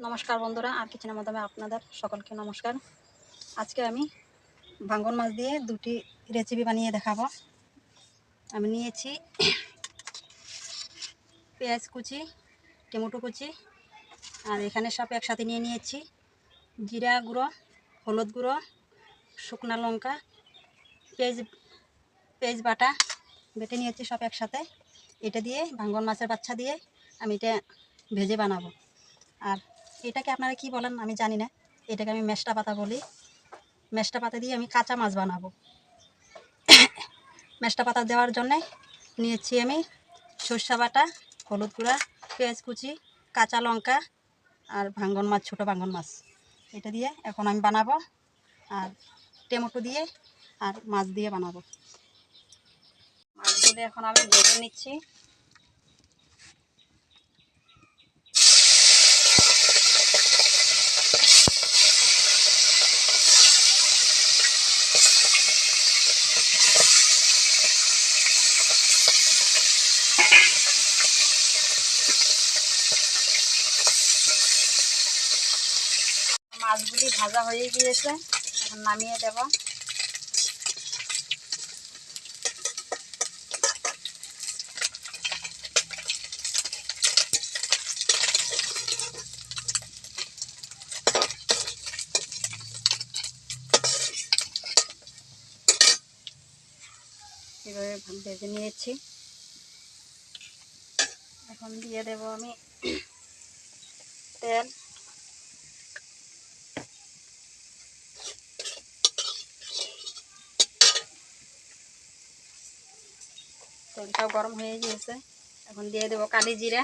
নমস্কার বন্ধুরা, আর কিচেনের মাধ্যমে আপনাদের সকলকে নমস্কার। আজকে আমি ভাঙন মাছ দিয়ে দুটি রেসিপি বানিয়ে দেখাবো। আমি নিয়েছি পেঁয়াজ কুচি, টমেটো কুচি, আর এখানে সব একসাথে নিয়ে নিয়েছি জিরা গুঁড়ো, হলুদ গুঁড়ো, শুকনো লঙ্কা, পেঁয়াজ বাটা বেটে নিয়েছি সব একসাথে। এটা দিয়ে ভাঙন মাছের বাচ্চা দিয়ে আমি এটা ভেজে বানাবো। আর এটাকে আপনারা কি বলেন আমি জানি না, এটাকে আমি মেষ্টা পাতা বলি। মেষ্টা পাতা দিয়ে আমি কাঁচা মাছ বানাবো। মেষ্টা পাতা দেওয়ার জন্যে নিয়েছি আমি সরষা বাটা, হলুদ গুঁড়া, পেঁয়াজ কুচি, কাঁচা লঙ্কা আর ভাঙন মাছ, ছোটো ভাঙন মাছ। এটা দিয়ে এখন আমি বানাবো, আর টমেটো দিয়ে আর মাছ দিয়ে বানাবো। মাছগুলো এখন আমি ভেজে নিচ্ছি। মাছগুলি ভাজা হয়ে গিয়েছে, এখন নামিয়ে দেব। এভাবে ভেজে নিয়েছি। এখন দিয়ে দেব আমি তেল। তেলটাও গরম হয়ে গিয়েছে, এখন দিয়ে দেবো কালি জিরা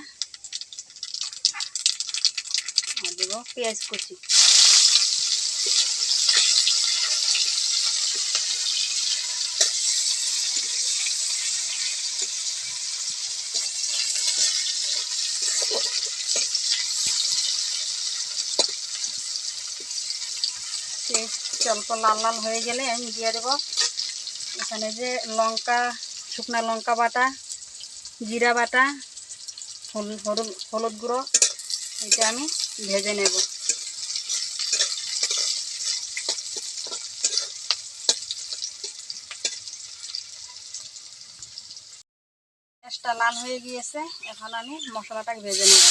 আর দেবো পেঁয়াজ কুচি। অল্প লাল লাল হয়ে গেলে আমি দিয়ে দেবো এখানে যে লঙ্কা, শুকনা লঙ্কা বাটা, জিরা বাটা, হলুদ গুঁড়ো, এটা আমি ভেজে নেব। পেঁয়াজটা লাল হয়ে গিয়েছে, এখন আমি মশলাটাকে ভেজে নেব।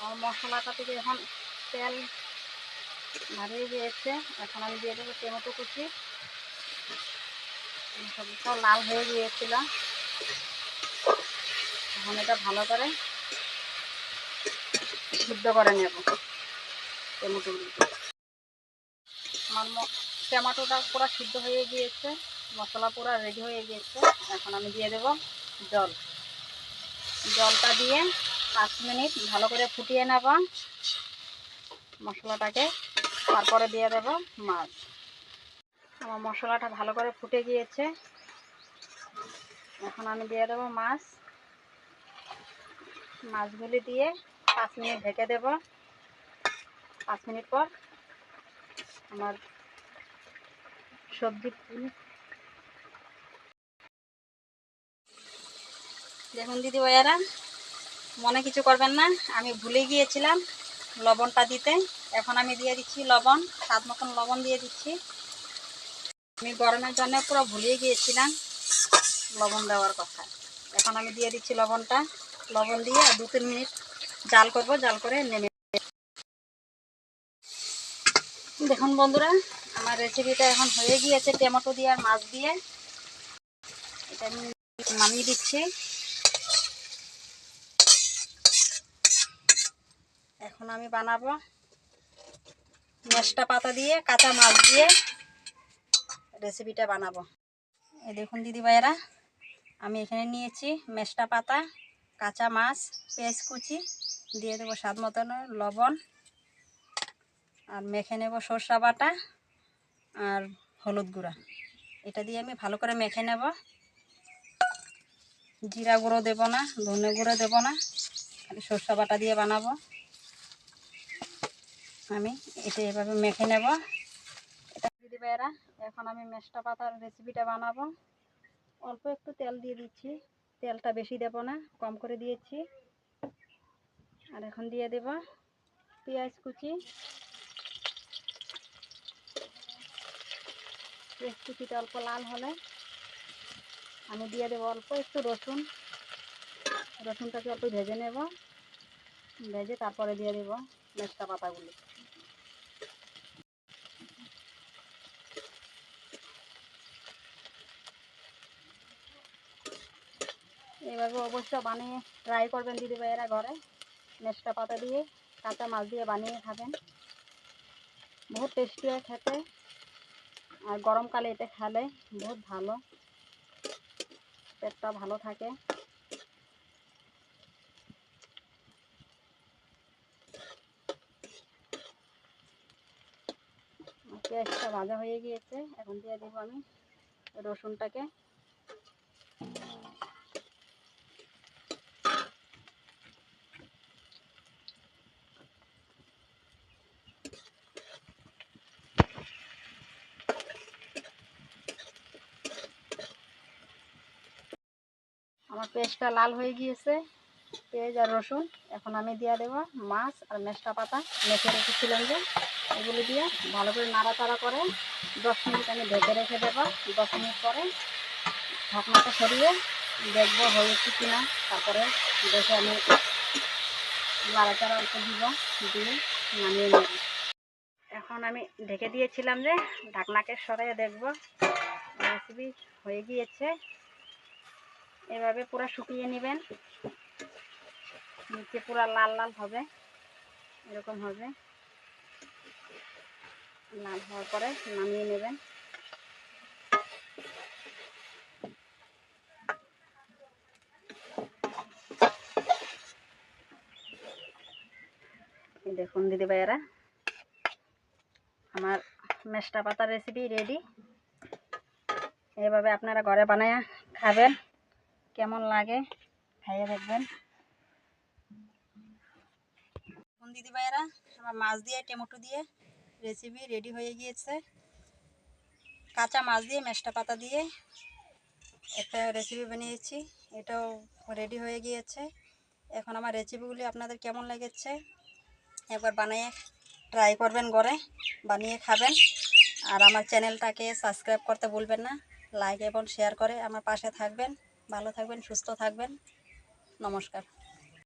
আর মশলাটা থেকে এখন তেল ভারিয়ে গিয়েছে, এখন আমি দিয়ে দেবো টমেটো কুচি। সব লাল হয়ে গিয়েছিল, এখন এটা ভালো করে সিদ্ধ করে নেব টমেটোগুলিকে। আমার টমেটোটা পুরো সিদ্ধ হয়ে গিয়েছে, মশলা পুরো রেডি হয়ে গিয়েছে। এখন আমি দিয়ে দেব জলটা দিয়ে 5 মিনিট ভালো করে ফুটিয়ে নেব মশলাটাকে। তারপরে দিয়ে দেব মাছ। আমার মশলাটা ভালো করে ফুটে গিয়েছে, এখন আমি দিয়ে দেব মাছগুলি দিয়ে 5 মিনিট ঢেকে দেব। 5 মিনিট পর আমার সবজি দেখুন দিদি ভাইয়ারা, মনে কিছু করবেন না, আমি ভুলে গিয়েছিলাম লবণটা দিতে। এখন আমি দিয়ে দিচ্ছি লবণ, স্বাদ মতন লবণ দিয়ে দিচ্ছি। আমি গরমের জন্য পুরো ভুলিয়ে গিয়েছিলাম লবণ দেওয়ার কথা। এখন আমি দিয়ে দিচ্ছি লবণটা। লবণ দিয়ে 2-3 মিনিট জাল করব, জাল করে নেমে। দেখুন বন্ধুরা, আমার রেসিপিটা এখন হয়ে গিয়েছে টমেটো দিয়ে আর মাছ দিয়ে। এটা আমি নামিয়ে দিচ্ছি। এখন আমি বানাবো মেষ্টা পাতা দিয়ে কাঁচা মাছ দিয়ে রেসিপিটা বানাবো। এই দেখুন দিদি ভাইয়েরা, আমি এখানে নিয়েছি মেষ্টা পাতা, কাঁচা মাছ, পেঁয়াজ কুচি, দিয়ে দেবো স্বাদ মতন লবণ, আর মেখে নেব সরষা বাটা আর হলুদ গুঁড়া। এটা দিয়ে আমি ভালো করে মেখে নেব। জিরা গুঁড়ো দেবো না, ধনে গুঁড়ো দেবো না, খালি সরষে বাটা দিয়ে বানাবো। আমি এটা এভাবে মেখে নেব। এটা দিদি ভাইয়েরা, এখন আমি মেষ্টা পাতার রেসিপিটা বানাবো। অল্প একটু তেল দিয়ে দিচ্ছি, তেলটা বেশি দেব না, কম করে দিয়েছি। আর এখন দিয়ে দেব পেঁয়াজ কুচি। পেঁয়াজ কুচিটা অল্প লাল হলে আমি দিয়ে দেবো অল্প একটু রসুন। রসুনটাকে অল্প ভেজে নেব, ভেজে তারপরে দিয়ে দেব মেষ্টা পাতাগুলি। এভাবে অবশ্য বানিয়ে ট্রাই করবেন দিদি ভাইয়েরা ঘরে, মেষ্টা পাতা দিয়ে কাঁচা মাছ দিয়ে বানিয়ে খাবেন, বহুত টেস্টি হয় খেতে। আর গরমকালে এটা খেলে বহুত ভালো, পেটটা ভালো থাকে। পেঁয়াজটা ভাজা হয়ে গিয়েছে, এখন দিয়ে দেবো আমি রসুনটাকে। আমার পেঁয়াজটা লাল হয়ে গিয়েছে, পেঁয়াজ আর রসুন। এখন আমি দিয়ে দেবো মাছ আর মেষ্টা পাতা মেখে রেখেছিলাম যে, এগুলো দিয়ে ভালো করে নাড়াচাড়া করে 10 মিনিট আমি ঢেকে রেখে দেবো। 10 মিনিট পরে ঢাকনাটা সরিয়ে দেখবো হয়েছে কিনা, তারপরে দেখে আমি নাড়াচাড়া অল্প দিব, দিয়ে নামিয়ে নেব। এখন আমি ঢেকে দিয়েছিলাম যে, ঢাকনাকে সরিয়ে দেখবো রেসিপি হয়ে গিয়েছে। এভাবে পুরো শুকিয়ে নেবেন, নিচে পুরো লাল লাল হবে, এরকম হবে। লাল হওয়ার পরে নামিয়ে নেবেন। দেখুন দিদি ভাইয়েরা, আমার মেষ্টা পাতার রেসিপি রেডি। এভাবে আপনারা ঘরে বানায় খাবেন, কেমন লাগে খাইয়ে দেখবেন। দেখুন দিদি ভাইয়েরা, আমার মাছ দিয়ে টমেটো দিয়ে রেসিপি রেডি হয়ে গিয়েছে। কাঁচা মাছ দিয়ে মেষ্টা পাতা দিয়ে একটা রেসিপি বানিয়েছি, এটাও রেডি হয়ে গিয়েছে। এখন আমার রেসিপিগুলি আপনাদের কেমন লেগেছে একবার বানিয়ে ট্রাই করবেন, ঘরে বানিয়ে খাবেন। আর আমার চ্যানেলটাকে সাবস্ক্রাইব করতে ভুলবেন না, লাইক এবং শেয়ার করে আমার পাশে থাকবেন। ভালো থাকবেন, সুস্থ থাকবেন। নমস্কার।